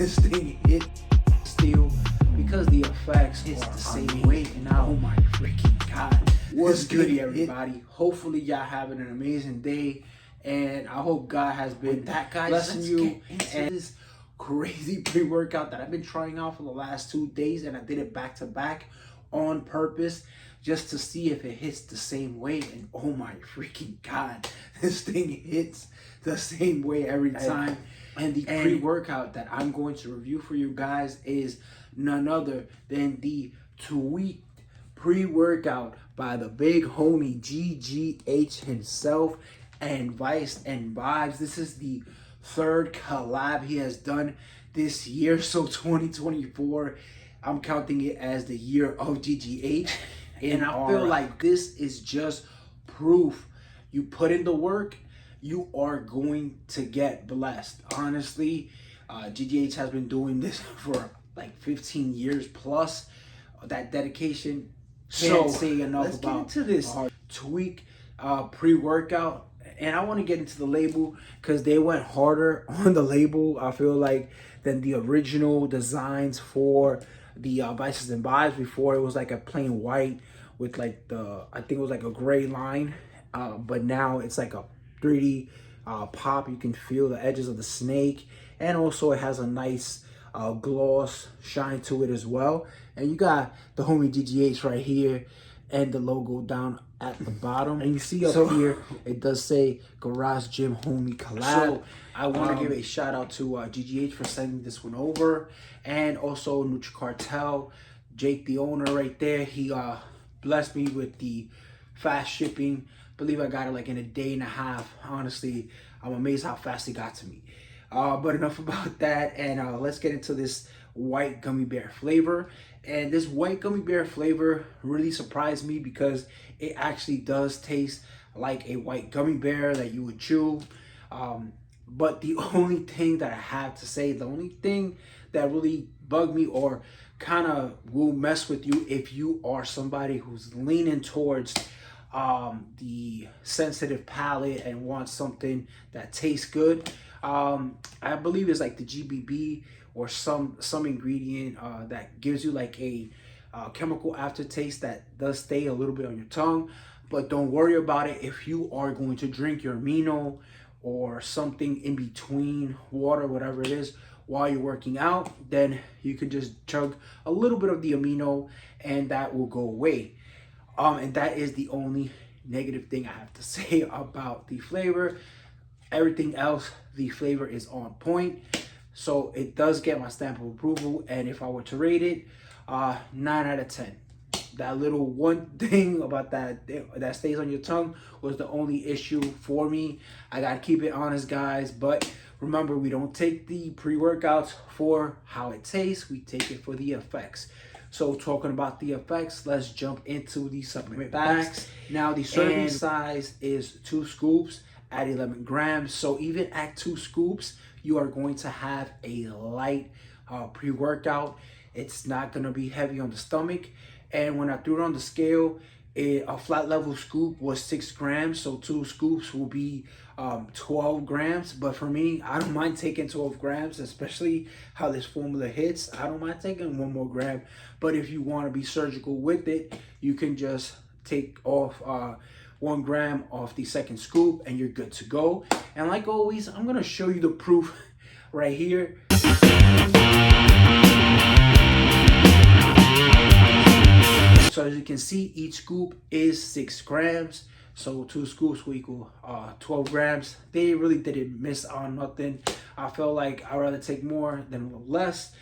this thing hit still because the effects is the same way. And now, oh my freaking god, what's good, everybody? Hopefully y'all having an amazing day, and I hope God has been blessing you. And this crazy pre-workout that I've been trying out for the last 2 days, and I did it back to back on purpose just to see if it hits the same way. And oh my freaking god, this thing hits the same way every time. And the pre-workout that I'm going to review for you guys is none other than the tweaked pre-workout by the big homie GGH himself and Vice and Vibes. This is the third collab he has done this year, so 2024, I'm counting it as the year of GGH. And I feel like this is just proof. You put in the work, you are going to get blessed. Honestly, GGH has been doing this for like 15 years plus. That dedication, can't say enough. Let's get into this tweak pre-workout. And I want to get into the label because they went harder on the label, I feel like, than the original designs for the Vices and Vibes. Before, it was like a plain white with like I think it was like a gray line, but now it's like a 3D pop. You can feel the edges of the snake, and also it has a nice gloss shine to it as well. And you got the homie GGH right here and the logo down at the bottom, and you see up here it does say Garage Gym Homie Collab. So I want to give a shout out to GGH for sending this one over, and also Nutri Cartel, Jake the owner right there. He blessed me with the fast shipping. I believe I got it like in a day and a half. Honestly, I'm amazed how fast it got to me. But enough about that, and let's get into this white gummy bear flavor. And this white gummy bear flavor really surprised me because it actually does taste like a white gummy bear that you would chew. But the only thing that I have to say, the only thing that really bugged me or kind of will mess with you if you are somebody who's leaning towards the sensitive palate and wants something that tastes good, I believe it's like the GBB or some ingredient that gives you like a chemical aftertaste that does stay a little bit on your tongue. But don't worry about it if you are going to drink your amino or something in between, water, whatever it is, while you're working out, then you can just chug a little bit of the amino and that will go away. And that is the only negative thing I have to say about the flavor. Everything else, the flavor is on point. So it does get my stamp of approval. And if I were to rate it, 9 out of 10. That little one thing about that stays on your tongue was the only issue for me. I gotta keep it honest, guys. But remember, we don't take the pre-workouts for how it tastes. We take it for the effects. So talking about the effects, let's jump into the supplement packs. Now the serving size is 2 scoops at 11 grams. So even at 2 scoops, you are going to have a light pre-workout. It's not gonna be heavy on the stomach. And when I threw it on the scale, a flat level scoop was 6 grams. So 2 scoops will be 12 grams. But for me, I don't mind taking 12 grams, especially how this formula hits. I don't mind taking 1 more gram. But if you want to be surgical with it, you can just take off 1 gram off the second scoop and you're good to go. And like always, I'm going to show you the proof right here. So as you can see, each scoop is 6 grams. So 2 scoops will equal 12 grams. They really didn't miss on nothing. I felt like I'd rather take more than a little less.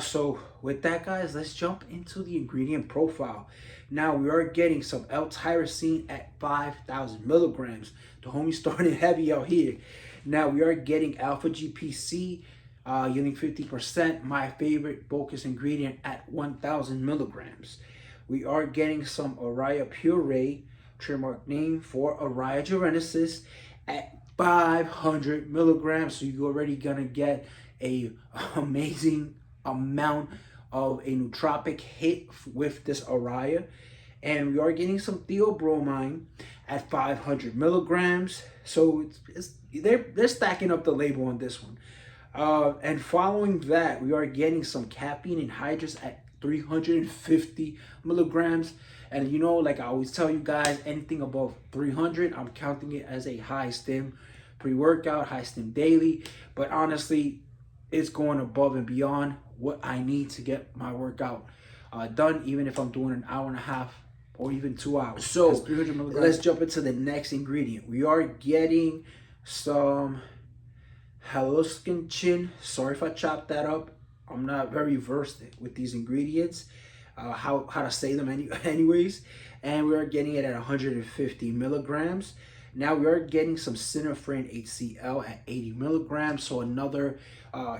So with that, guys, let's jump into the ingredient profile. Now we are getting some L-tyrosine at 5,000 milligrams. The homie starting heavy out here. Now we are getting alpha GPC yielding 50%. My favorite focus ingredient at 1,000 milligrams. We are getting some Araya puree, trademark name for Araya genesis, at 500 milligrams. So you're already gonna get a amazing amount of a nootropic hit with this Araya. And we are getting some theobromine at 500 milligrams. So they're stacking up the label on this one. And following that, we are getting some caffeine anhydrous at 350 milligrams. And you know, like I always tell you guys, anything above 300, I'm counting it as a High-Stim pre-workout, High-Stim daily. But honestly, it's going above and beyond what I need to get my workout done, even if I'm doing an hour and a half or even 2 hours. So let's jump into the next ingredient. We are getting some High-Stim chin. Sorry if I chopped that up. I'm not very versed with these ingredients, how to say them anyways. And we are getting it at 150 milligrams. Now we are getting some Synephrine HCl at 80 milligrams. So another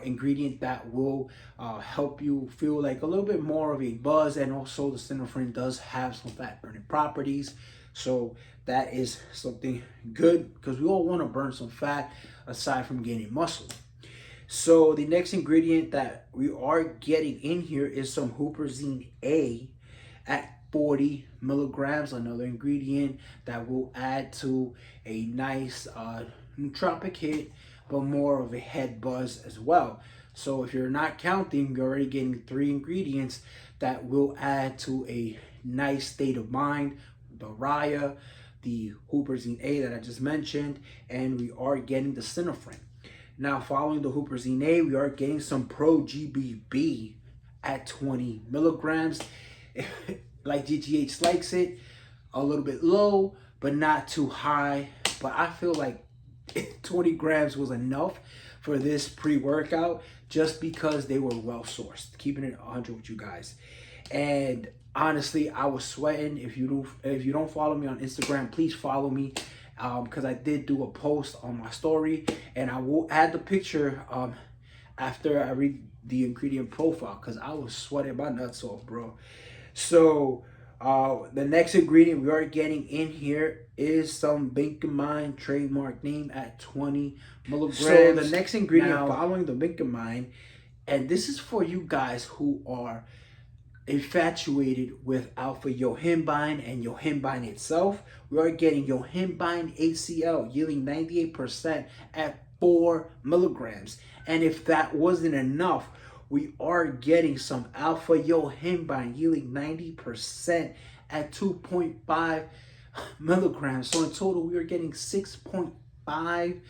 ingredient that will help you feel like a little bit more of a buzz. And also the Synephrine does have some fat burning properties. So that is something good because we all want to burn some fat aside from gaining muscle. So the next ingredient that we are getting in here is some Huperzine A at 40 milligrams, another ingredient that will add to a nice nootropic hit, but more of a head buzz as well. So if you're not counting, you're already getting 3 ingredients that will add to a nice state of mind. The Raya, the Huperzine A that I just mentioned, and we are getting the Synephrine. Now, following the Huperzine A, we are getting some Pro GBB at 20 milligrams. Like GGH likes it, a little bit low, but not too high. But I feel like 20 grams was enough for this pre-workout just because they were well sourced. Keeping it 100 with you guys. And honestly, I was sweating. If you don't follow me on Instagram, please follow me. Because I did do a post on my story, and I will add the picture after I read the ingredient profile, because I was sweating my nuts off, bro. So the next ingredient we are getting in here is some Binkemine, trademark name, at 20 milligrams. So the next ingredient following the Binkemine, and this is for you guys who are infatuated with alpha yohimbine and yohimbine itself. We are getting yohimbine HCl yielding 98% at 4 milligrams. And if that wasn't enough, we are getting some alpha yohimbine yielding 90% at 2.5 milligrams. So in total, we are getting 6.5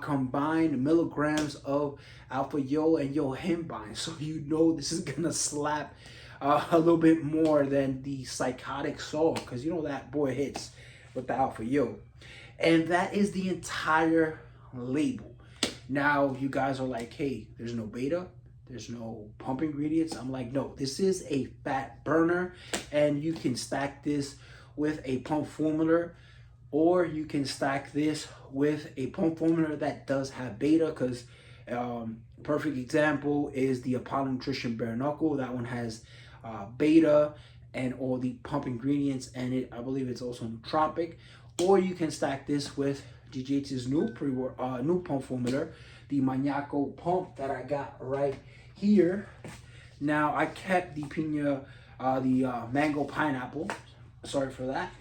combined milligrams of alpha yo and yohimbine. So you know this is gonna slap a little bit more than the psychotic soul, because you know that boy hits with the alpha yo. And that is the entire label. Now you guys are like, hey, there's no beta, there's no pump ingredients. I'm like, no, this is a fat burner, and you can stack this with a pump formula, or you can stack this with a pump formula that does have beta, because perfect example is the Apollo Nutrition Bare Knuckle. That one has beta and all the pump ingredients, and I believe it's also nootropic. Or you can stack this with GGH's new pump formula, the Maniaco pump that I got right here. Now I kept the mango pineapple, sorry for that,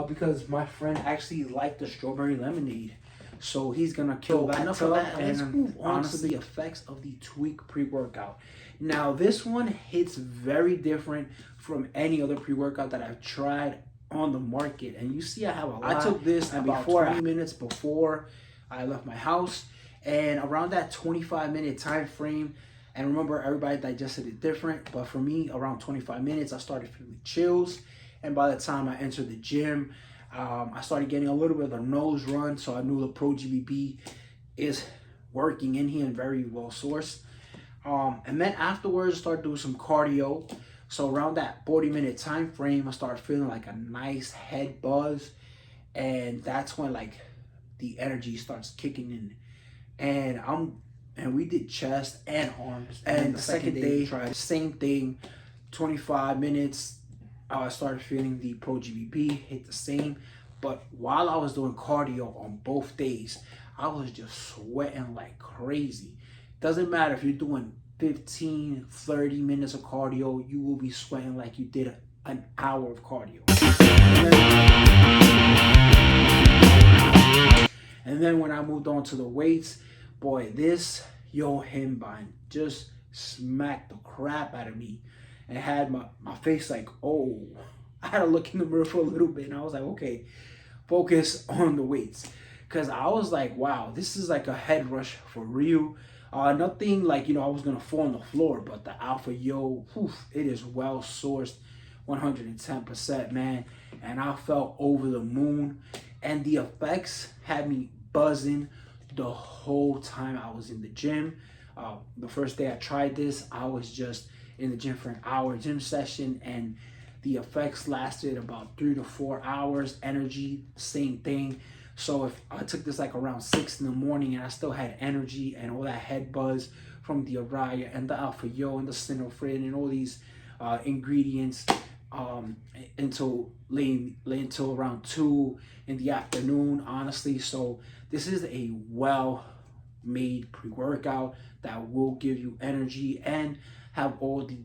because my friend actually liked the strawberry lemonade, so he's gonna kill that. Enough of that, and let's move on to the effects of the Tweak pre-workout. Now this one hits very different from any other pre-workout that I've tried on the market, and you see I have a lot. I took this about 20 minutes before I left my house, and around that 25-minute time frame, and remember, everybody digested it different, but for me, around 25 minutes, I started feeling chills, and by the time I entered the gym, I started getting a little bit of a nose run, so I knew the Pro GBB is working in here and very well sourced. And then afterwards, I started doing some cardio. So around that 40-minute time frame, I started feeling like a nice head buzz, and that's when like the energy starts kicking in. And we did chest and arms. And the second day, tried the same thing. 25 minutes, I started feeling the Pro GBB hit the same. But while I was doing cardio on both days, I was just sweating like crazy. Doesn't matter if you're doing 15, 30 minutes of cardio, you will be sweating like you did an hour of cardio. And then when I moved on to the weights, boy, this yo, him buying just smacked the crap out of me and had my face like, oh. I had to look in the mirror for a little bit and I was like, okay, focus on the weights. Cause I was like, wow, this is like a head rush for real. Nothing like, I was gonna fall on the floor, but the Alpha Yo, it is well sourced, 110%, man. And I felt over the moon. And the effects had me buzzing the whole time I was in the gym. The first day I tried this, I was just in the gym for an hour gym session, and the effects lasted about 3 to 4 hours. Energy, same thing. So if I took this like around 6 in the morning and I still had energy and all that head buzz from the Araya and the Alpha Yo and the Synofrin and all these ingredients until late until around 2 in the afternoon, honestly. So this is a well-made pre-workout that will give you energy and have all the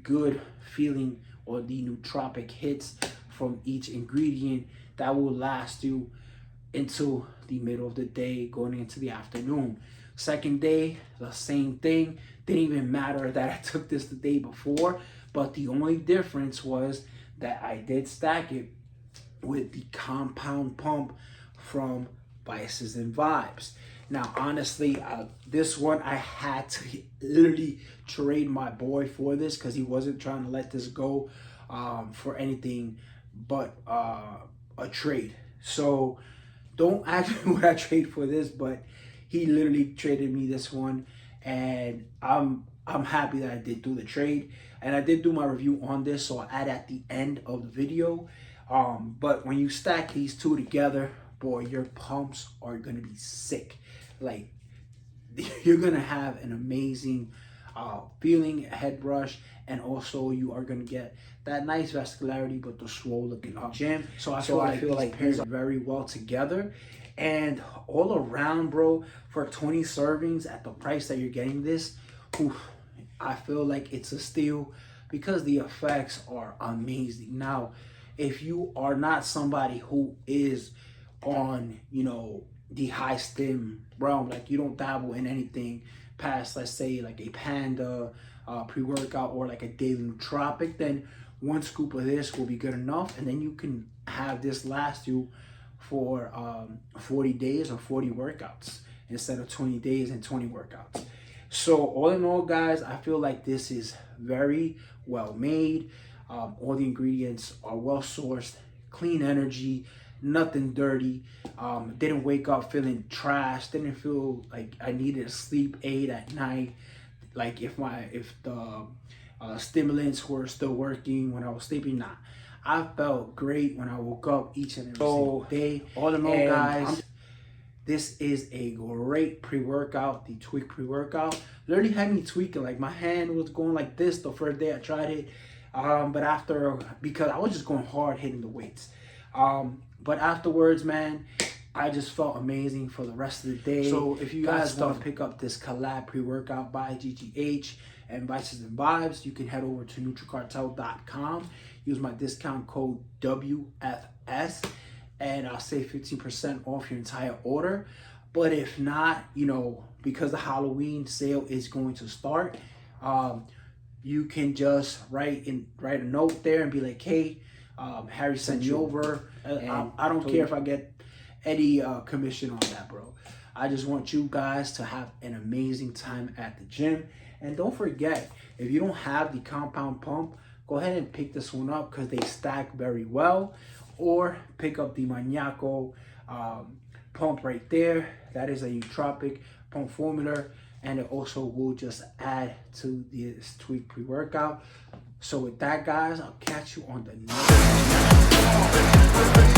good feeling or the nootropic hits from each ingredient that will last you into the middle of the day, going into the afternoon. Second day, the same thing. Didn't even matter that I took this the day before, but the only difference was that I did stack it with the compound pump from Vices and Vibes. Now, honestly, this one, I had to literally trade my boy for this because he wasn't trying to let this go for anything but a trade. So don't ask me what I trade for this, but he literally traded me this one, and I'm happy that I did do the trade. And I did do my review on this, so I'll add at the end of the video. But when you stack these two together, boy, your pumps are gonna be sick. Like, you're gonna have an amazing feeling, head rush, and also you are gonna get that nice vascularity, but the swole looking up gym. So I feel like pairs very well together. And all around, bro, for 20 servings at the price that you're getting this, I feel like it's a steal because the effects are amazing. Now, if you are not somebody who is on, the High-Stim realm, like you don't dabble in anything past, let's say, like a Panda pre-workout or like a daily nootropic, then 1 scoop of this will be good enough, and then you can have this last you for 40 days or 40 workouts instead of 20 days and 20 workouts. So all in all, guys, I feel like this is very well made. All the ingredients are well sourced, clean energy, nothing dirty. Didn't wake up feeling trash. Didn't feel like I needed a sleep aid at night. Like if the stimulants were still working when I was sleeping, nah. I felt great when I woke up each and every single day. All in all, guys, this is a great pre-workout. The Tweak pre-workout literally had me tweaking. Like my hand was going like this the first day I tried it. But after, because I was just going hard hitting the weights. But afterwards, man, I just felt amazing for the rest of the day. So if you guys want to pick up this collab pre-workout by GGH and Vices and Vibes, you can head over to NutriCartel.com. Use my discount code WFS, and I'll save 15% off your entire order. But if not, because the Halloween sale is going to start, you can just write a note there and be like, hey, Harry sent you over. I don't care if I get any commission on that, bro. I just want you guys to have an amazing time at the gym. And don't forget, if you don't have the compound pump, go ahead and pick this one up because they stack very well. Or pick up the Maniaco pump right there. That is a nootropic pump formula, and it also will just add to this Tweak pre-workout. So with that, guys, I'll catch you on the next